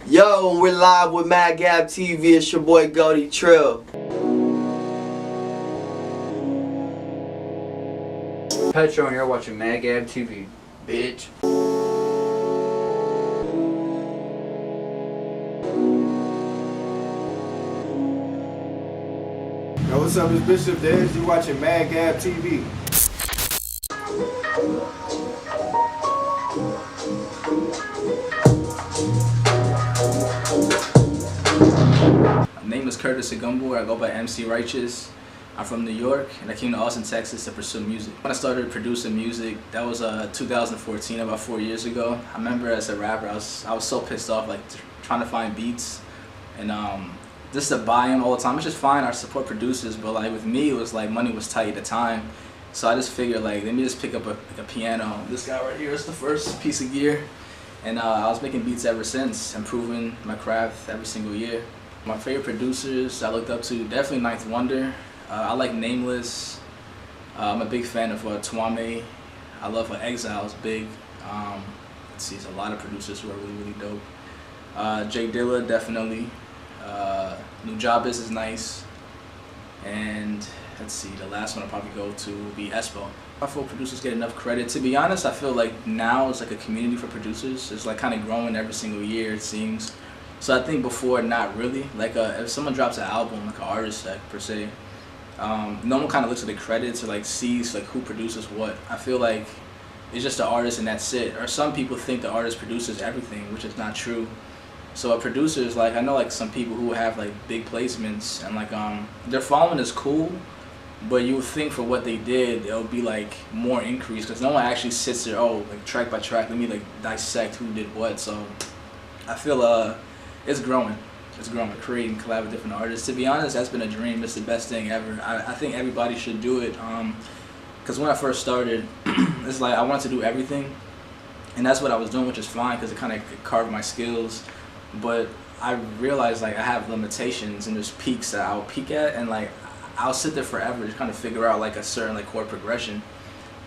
Yo, we're live with MADDGABBTV. It's your boy Goldie Trill. Petro, and you're watching MADDGABBTV, bitch. Yo, what's up? It's Bishop Dez. You watching MADDGABBTV. My name is Curtis Agumbo. I go by MC Righteous. I'm from New York, and I came to Austin, Texas to pursue music. When I started producing music, that was 2014, about 4 years ago. I remember as a rapper, I was so pissed off, like trying to find beats, and just to buy them all the time. It's just fine, I support producers, but like with me, it was like money was tight at the time. So I just figured, like, let me just pick up a piano. This guy right here is the first piece of gear, and I was making beats ever since, improving my craft every single year. My favorite producers I looked up to, definitely Ninth Wonder. I like Nameless. I'm a big fan of Twame. I love Exile's big. Let's see, there's a lot of producers who are really dope. Jay Dilla, definitely. New Job is nice. And let's see, the last one I'll probably go to will be Espo. I feel producers get enough credit. To be honest, I feel like now it's like a community for producers. It's like kind of growing every single year, it seems. So I think before, not really. Like if someone drops an album, like an artist per se, no one kind of looks at the credits or like sees like who produces what. I feel like it's just the artist and that's it. Or some people think the artist produces everything, which is not true. So a producer is like, I know like some people who have like big placements and like their following is cool, but you would think for what they did, it'll be like more increase because no one actually sits there, oh, like track by track, let me like dissect who did what. So I feel it's growing. It's growing, creating, collab with different artists. To be honest, that's been a dream. It's the best thing ever. I think everybody should do it. Because when I first started, it's like I wanted to do everything. And that's what I was doing, which is fine because it kind of carved my skills. But I realized like I have limitations and there's peaks that I'll peak at. And like I'll sit there forever to kind of figure out like a certain like chord progression.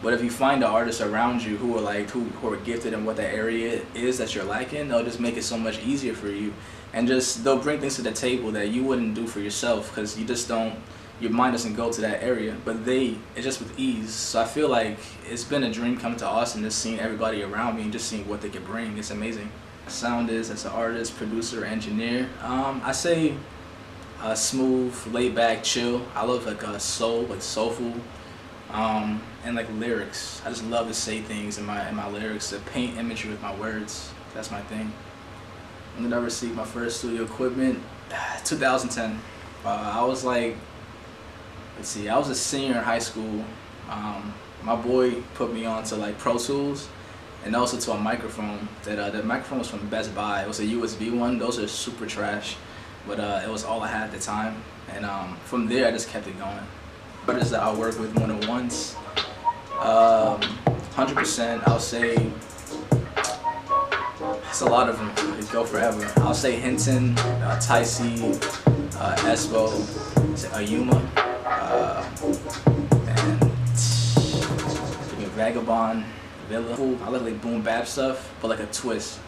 But if you find the artists around you who are like who are gifted in what that area is that you're lacking, they'll just make it so much easier for you, and just they'll bring things to the table that you wouldn't do for yourself because you just don't, your mind doesn't go to that area. But it's just with ease. So I feel like it's been a dream coming to Austin, just seeing everybody around me and just seeing what they can bring. It's amazing. Sound is as an artist, producer, engineer. I say smooth, laid back, chill. I love like soul, like soulful. And like lyrics, I just love to say things in my lyrics, to paint imagery with my words. That's my thing. When did I receive my first studio equipment? 2010. I was like, let's see, I was a senior in high school. My boy put me on to like Pro Tools and also to a microphone. The microphone was from Best Buy. It was a USB one. Those are super trash, but it was all I had at the time. And from there, I just kept it going. Artists that I work with more than once, 100%, I'll say, it's a lot of them, they go forever. I'll say Hinton, Tycee, Espo, Ayuma, and Vagabond, Villa. I like boom bap stuff, but like a twist.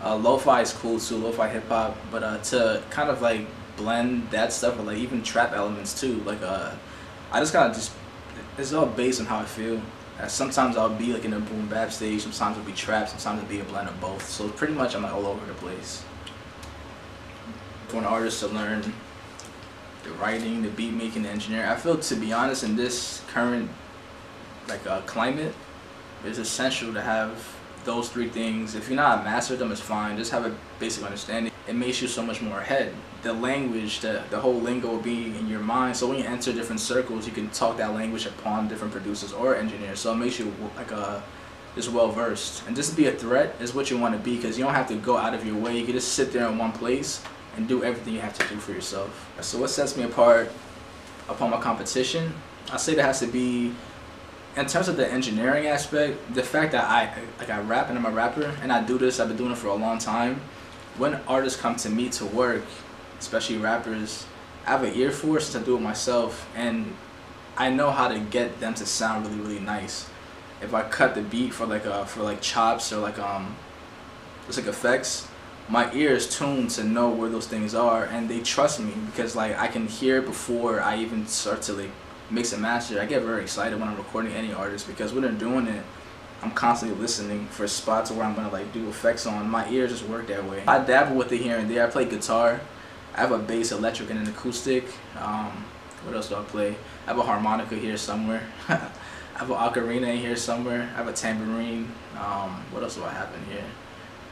Lo-fi is cool too, lo-fi hip hop, but to kind of like blend that stuff with like even trap elements too, like I just kind of it's all based on how I feel. Sometimes I'll be like in a boom bap stage, sometimes it'll be trap, sometimes it'll be a blend of both. So pretty much I'm like all over the place. For an artist to learn the writing, the beat making, the engineering, I feel, to be honest, in this current like climate, it's essential to have those three things. If you're not a master of them, it's fine. Just have a basic understanding. It makes you so much more ahead. The language, the whole lingo will be in your mind. So when you enter different circles, you can talk that language upon different producers or engineers. So it makes you like just well versed. And just to be a threat is what you want to be, because you don't have to go out of your way. You can just sit there in one place and do everything you have to do for yourself. So what sets me apart upon my competition? I say there has to be, in terms of the engineering aspect, the fact that I rap and I'm a rapper and I do this, I've been doing it for a long time. When artists come to me to work, especially rappers, I have an ear for it since I do it myself, and I know how to get them to sound really, really nice. If I cut the beat for like chops or like just like effects, my ear is tuned to know where those things are, and they trust me because like I can hear before I even start to like mix and master. I get very excited when I'm recording any artist because when they're doing it, I'm constantly listening for spots where I'm gonna like do effects on. My ears just work that way. I dabble with it here and there. I play guitar. I have a bass, electric, and an acoustic. What else do I play? I have a harmonica here somewhere. I have an ocarina in here somewhere. I have a tambourine. What else do I have in here?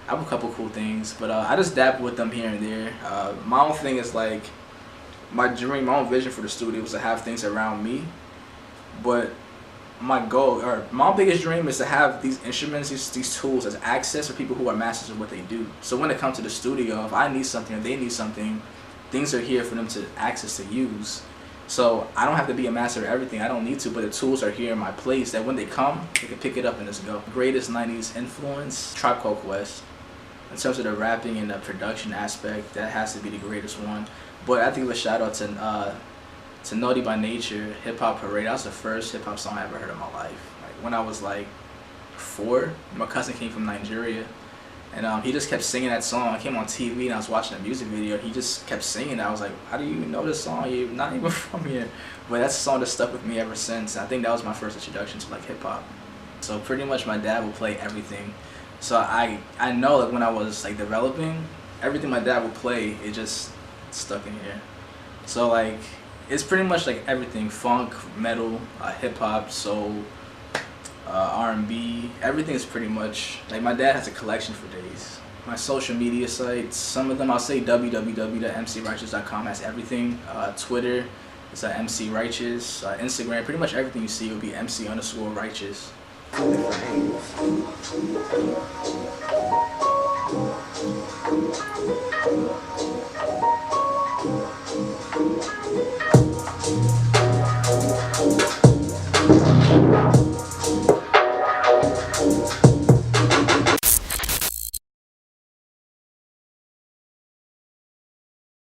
I have a couple cool things, but I just dabble with them here and there. My own thing is like, my dream, my own vision for the studio was to have things around me, but my goal, or my biggest dream is to have these instruments, these tools as access for people who are masters of what they do. So when it comes to the studio, if I need something or they need something, things are here for them to access to use. So I don't have to be a master of everything, I don't need to, but the tools are here in my place that when they come, they can pick it up and just go. Greatest 90s influence, Tribe Called Quest. In terms of the rapping and the production aspect, that has to be the greatest one. But I think of a shout out to Naughty by Nature, Hip Hop Parade. That was the first hip hop song I ever heard in my life. Like when I was like 4, my cousin came from Nigeria, and he just kept singing that song. I came on TV and I was watching a music video. He just kept singing. I was like, how do you know this song? You're not even from here. But that's a song that stuck with me ever since. I think that was my first introduction to like hip hop. So pretty much my dad would play everything. So I know like when I was like developing, everything my dad would play, it just stuck in here. So like it's pretty much like everything: funk, metal, hip hop, soul, R&B. Everything is pretty much like my dad has a collection for days. My social media sites, some of them I'll say www.mcrighteous.com has everything. Twitter is @mcrighteous. Instagram, pretty much everything you see will be MC_righteous.